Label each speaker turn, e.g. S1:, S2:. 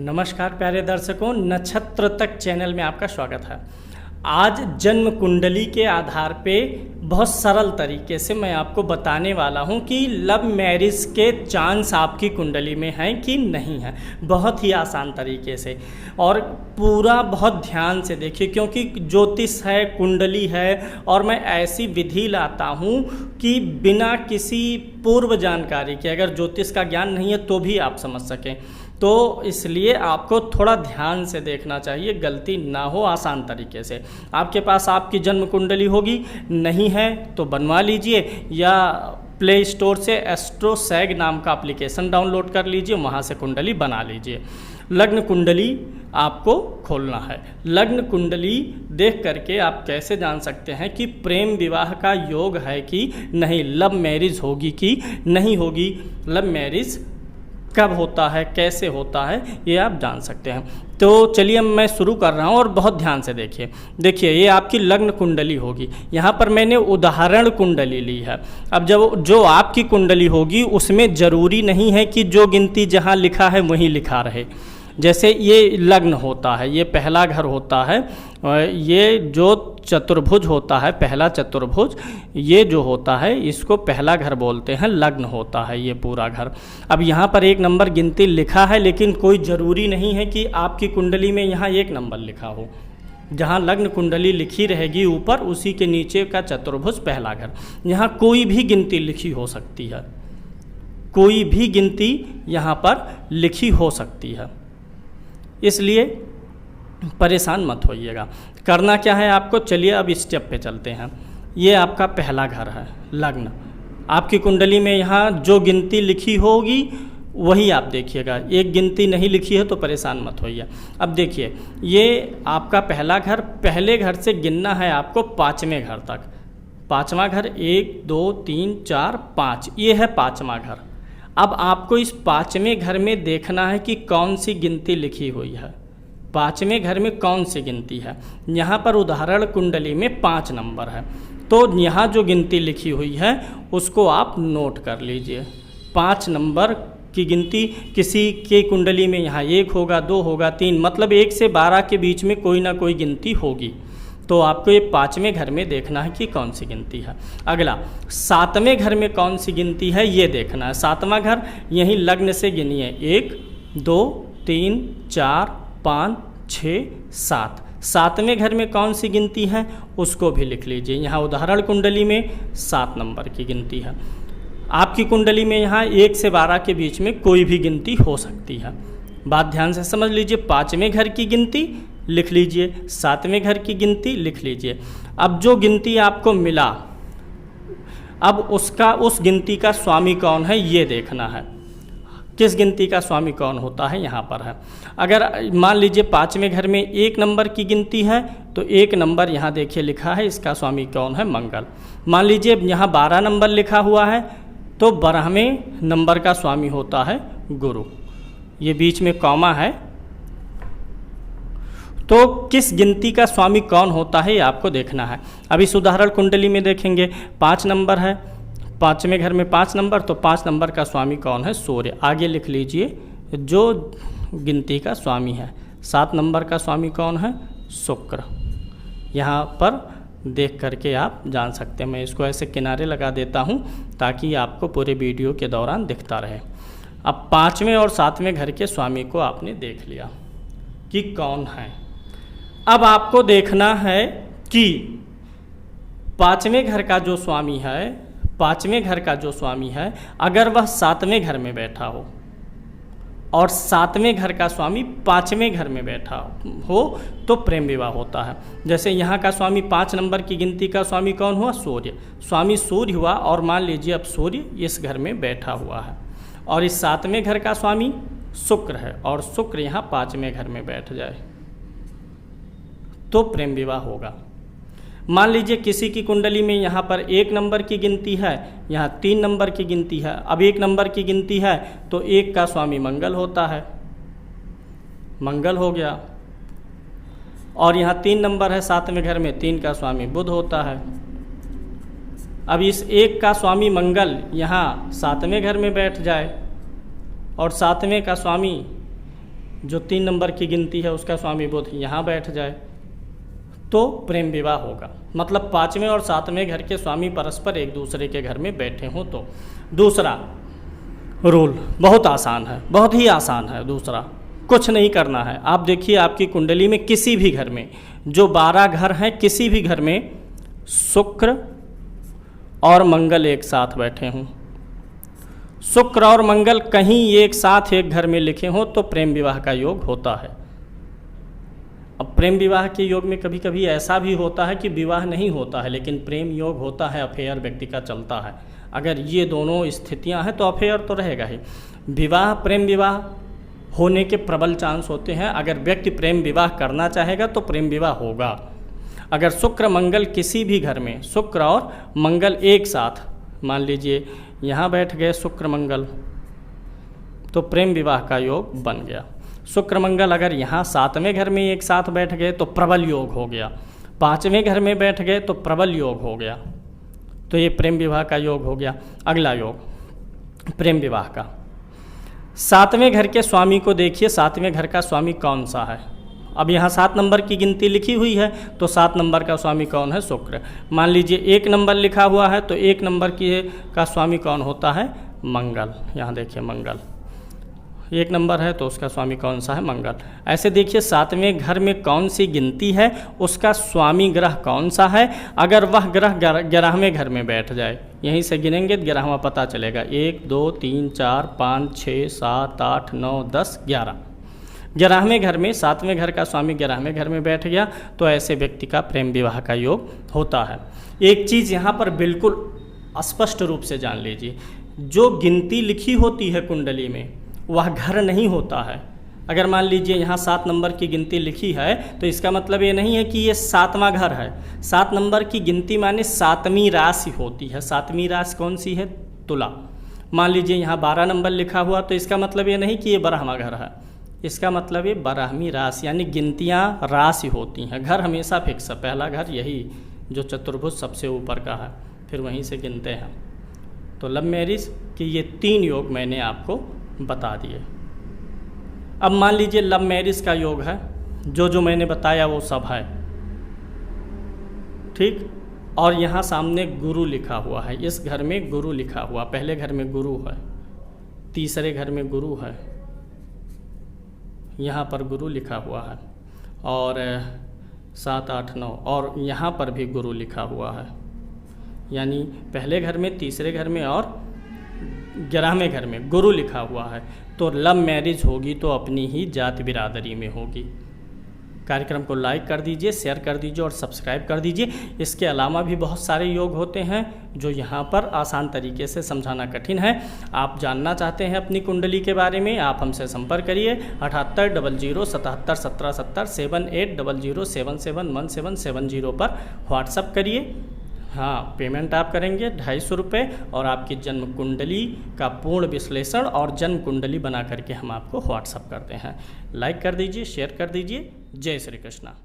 S1: नमस्कार प्यारे दर्शकों, नक्षत्र तक चैनल में आपका स्वागत है। आज जन्म कुंडली के आधार पे बहुत सरल तरीके से मैं आपको बताने वाला हूं कि लव मैरिज के चांस आपकी कुंडली में हैं कि नहीं है। बहुत ही आसान तरीके से और पूरा बहुत ध्यान से देखिए, क्योंकि ज्योतिष है, कुंडली है और मैं ऐसी विधि लाता हूं कि बिना किसी पूर्व जानकारी के, अगर ज्योतिष का ज्ञान नहीं है तो भी आप समझ सकें। तो इसलिए आपको थोड़ा ध्यान से देखना चाहिए, गलती ना हो, आसान तरीके से। आपके पास आपकी जन्म कुंडली होगी, नहीं है तो बनवा लीजिए या प्ले स्टोर से एस्ट्रोसैग नाम का एप्लीकेशन डाउनलोड कर लीजिए, वहाँ से कुंडली बना लीजिए। लग्न कुंडली आपको खोलना है। लग्न कुंडली देख करके आप कैसे जान सकते हैं कि प्रेम विवाह का योग है कि नहीं, लव मैरिज होगी कि नहीं होगी, लव मैरिज कब होता है, कैसे होता है, ये आप जान सकते हैं। तो चलिए मैं शुरू कर रहा हूँ और बहुत ध्यान से देखिए ये आपकी लग्न कुंडली होगी। यहाँ पर मैंने उदाहरण कुंडली ली है। अब जब जो आपकी कुंडली होगी उसमें ज़रूरी नहीं है कि जो गिनती जहाँ लिखा है वहीं लिखा रहे। जैसे ये लग्न होता है, ये पहला घर होता है, ये जो चतुर्भुज होता है, पहला चतुर्भुज, ये जो होता है इसको पहला घर बोलते हैं, लग्न होता है ये पूरा घर। अब यहाँ पर एक नंबर गिनती लिखा है, लेकिन कोई ज़रूरी नहीं है कि आपकी कुंडली में यहाँ एक नंबर लिखा हो। जहाँ लग्न कुंडली लिखी रहेगी ऊपर, उसी के नीचे का चतुर्भुज पहला घर। यहाँ कोई भी गिनती लिखी हो सकती है, कोई भी गिनती यहाँ पर लिखी हो सकती है, इसलिए परेशान मत होइएगा। करना क्या है आपको, चलिए अब स्टेप पे चलते हैं। ये आपका पहला घर है, लग्न। आपकी कुंडली में यहाँ जो गिनती लिखी होगी वही आप देखिएगा, एक गिनती नहीं लिखी है तो परेशान मत होइए। अब देखिए ये आपका पहला घर, पहले घर से गिनना है आपको पाँचवें घर तक। पाँचवा घर 1 2 3 4 5, ये है पाँचवा घर। अब आपको इस पाँचवें घर में देखना है कि कौन सी गिनती लिखी हुई है, पाँचवें घर में कौन सी गिनती है। यहाँ पर उदाहरण कुंडली में 5 नंबर है, तो यहाँ जो गिनती लिखी हुई है उसको आप नोट कर लीजिए। 5 नंबर की गिनती किसी के कुंडली में यहाँ 1 होगा, 2 होगा, 3, मतलब 1 से 12 के बीच में कोई ना कोई गिनती होगी। तो आपको ये पाँचवें घर में देखना है कि कौन सी गिनती है। अगला 7वें घर में कौन सी गिनती है ये देखना है। 7वां घर यहीं लग्न से गिनिए, 1 2 3 4 5 6 7। 7वें घर में कौन सी गिनती है उसको भी लिख लीजिए। यहाँ उदाहरण कुंडली में 7 नंबर की गिनती है। आपकी कुंडली में यहाँ 1 से 12 के बीच में कोई भी गिनती हो सकती है। बात ध्यान से समझ लीजिए। 5वें घर की गिनती लिख लीजिए, 7वें घर की गिनती लिख लीजिए। अब जो गिनती आपको मिला, अब उस गिनती का स्वामी कौन है ये देखना है। किस गिनती का स्वामी कौन होता है यहाँ पर है। अगर मान लीजिए 5वें घर में 1 नंबर की गिनती है तो 1 नंबर यहाँ देखिए लिखा है, इसका स्वामी कौन है, मंगल। मान लीजिए यहाँ 12 नंबर लिखा हुआ है तो 12वें नंबर का स्वामी होता है गुरु। ये बीच में कॉमा है, तो किस गिनती का स्वामी कौन होता है ये आपको देखना है। अब इस उदाहरण कुंडली में देखेंगे 5 नंबर है, 5वें घर में 5 नंबर, तो 5 नंबर का स्वामी कौन है, सूर्य। आगे लिख लीजिए जो गिनती का स्वामी है। 7 नंबर का स्वामी कौन है, शुक्र। यहाँ पर देख करके आप जान सकते हैं। मैं इसको ऐसे किनारे लगा देता हूँ ताकि आपको पूरे वीडियो के दौरान दिखता रहे। अब 5वें और 7वें घर के स्वामी को आपने देख लिया कि कौन है। अब आपको देखना है कि 5वें घर का जो स्वामी है, 5वें घर का जो स्वामी है, अगर वह 7वें घर में बैठा हो और 7वें घर का स्वामी 5वें घर में बैठा हो तो प्रेम विवाह होता है। जैसे यहाँ का स्वामी 5 नंबर की गिनती का स्वामी कौन हुआ, सूर्य। स्वामी सूर्य हुआ और मान लीजिए अब सूर्य इस घर में बैठा हुआ है और इस 7वें घर का स्वामी शुक्र है और शुक्र यहाँ 5वें घर में बैठ जाए तो प्रेम विवाह होगा। मान लीजिए किसी की कुंडली में यहाँ पर 1 नंबर की गिनती है, यहाँ 3 नंबर की गिनती है। अब 1 नंबर की गिनती है तो 1 का स्वामी मंगल होता है, मंगल हो गया। और यहाँ 3 नंबर है 7वें घर में, 3 का स्वामी बुध होता है। अब इस 1 का स्वामी मंगल यहाँ 7वें घर में बैठ जाए और 7वें का स्वामी जो 3 नंबर की गिनती है उसका स्वामी बुध यहाँ बैठ जाए तो प्रेम विवाह होगा। मतलब 5वें और 7वें घर के स्वामी परस्पर एक दूसरे के घर में बैठे हों तो। दूसरा रूल बहुत आसान है, बहुत ही आसान है। दूसरा कुछ नहीं करना है। आप देखिए आपकी कुंडली में किसी भी घर में जो 12 घर हैं, किसी भी घर में शुक्र और मंगल एक साथ बैठे हों, शुक्र और मंगल कहीं एक साथ एक घर में लिखे हों तो प्रेम विवाह का योग होता है। अब प्रेम विवाह के योग में कभी कभी ऐसा भी होता है कि विवाह नहीं होता है लेकिन प्रेम योग होता है, अफेयर व्यक्ति का चलता है। अगर ये दोनों स्थितियां हैं तो अफेयर तो रहेगा ही। विवाह प्रेम विवाह होने के प्रबल चांस होते हैं। अगर व्यक्ति प्रेम विवाह करना चाहेगा तो प्रेम विवाह होगा। अगर शुक्र मंगल किसी भी घर में, शुक्र और मंगल एक साथ, मान लीजिए यहाँ बैठ गए शुक्र मंगल, तो प्रेम विवाह का योग बन गया। शुक्र मंगल अगर यहाँ 7वें घर में एक साथ बैठ गए तो प्रबल योग हो गया। 5वें घर में बैठ गए तो प्रबल योग हो गया। तो ये प्रेम विवाह का योग हो गया। अगला योग प्रेम विवाह का, 7वें घर के स्वामी को देखिए, 7वें घर का स्वामी कौन सा है। अब यहाँ 7 नंबर की गिनती लिखी हुई है तो 7 नंबर का स्वामी कौन है? शुक्र। मान लीजिए 1 नंबर लिखा हुआ है तो 1 नंबर का स्वामी कौन होता है? मंगल। यहाँ देखिए मंगल 1 नंबर है तो उसका स्वामी कौन सा है? मंगल। ऐसे देखिए 7वें घर में कौन सी गिनती है, उसका स्वामी ग्रह कौन सा है। अगर वह ग्रह 11वें घर में बैठ जाए, यहीं से गिनेंगे तो 11वां पता चलेगा। 1 2 3 4 5 6 7 8 9 10 11। 11वें घर में 7वें घर का स्वामी 11वें घर में बैठ गया तो ऐसे व्यक्ति का प्रेम विवाह का योग होता है। एक चीज़ यहाँ पर बिल्कुल स्पष्ट रूप से जान लीजिए, जो गिनती लिखी होती है कुंडली में वह घर नहीं होता है। अगर मान लीजिए यहाँ 7 नंबर की गिनती लिखी है तो इसका मतलब ये नहीं है कि ये 7वां घर है। 7 नंबर की गिनती माने 7वीं राशि होती है। 7वीं राशि कौन सी है? तुला। मान लीजिए यहाँ 12 नंबर लिखा हुआ तो इसका मतलब ये नहीं कि ये 12वां घर है। इसका मतलब ये 12वीं राशि, यानी गिनतियाँ राशि होती हैं। घर हमेशा फिक्स है, पहला घर यही जो चतुर्भुज सबसे ऊपर का है, फिर वहीं से गिनते हैं। तो लव मैरिज के ये 3 योग मैंने आपको बता दिए। अब मान लीजिए लव मैरिज का योग है, जो मैंने बताया वो सब है, ठीक। और यहाँ सामने गुरु लिखा हुआ है, इस घर में गुरु लिखा हुआ, पहले घर में गुरु है, तीसरे घर में गुरु है, यहाँ पर गुरु लिखा हुआ है, और 7 8 9 और यहाँ पर भी गुरु लिखा हुआ है। यानी पहले घर में, तीसरे घर में और 11वें घर में गुरु लिखा हुआ है। तो लव मैरिज होगी तो अपनी ही जाति बिरादरी में होगी। कार्यक्रम को लाइक कर दीजिए, शेयर कर दीजिए और सब्सक्राइब कर दीजिए। इसके अलावा भी बहुत सारे योग होते हैं जो यहाँ पर आसान तरीके से समझाना कठिन है। आप जानना चाहते हैं अपनी कुंडली के बारे में, आप हमसे संपर्क करिए 78 00 77 17 70 78 00 77 1770 पर व्हाट्सअप करिए। हाँ, पेमेंट आप करेंगे 250 रुपये और आपकी जन्म कुंडली का पूर्ण विश्लेषण और जन्म कुंडली बना करके हम आपको व्हाट्सअप करते हैं। लाइक कर दीजिए, शेयर कर दीजिए। जय श्री कृष्णा।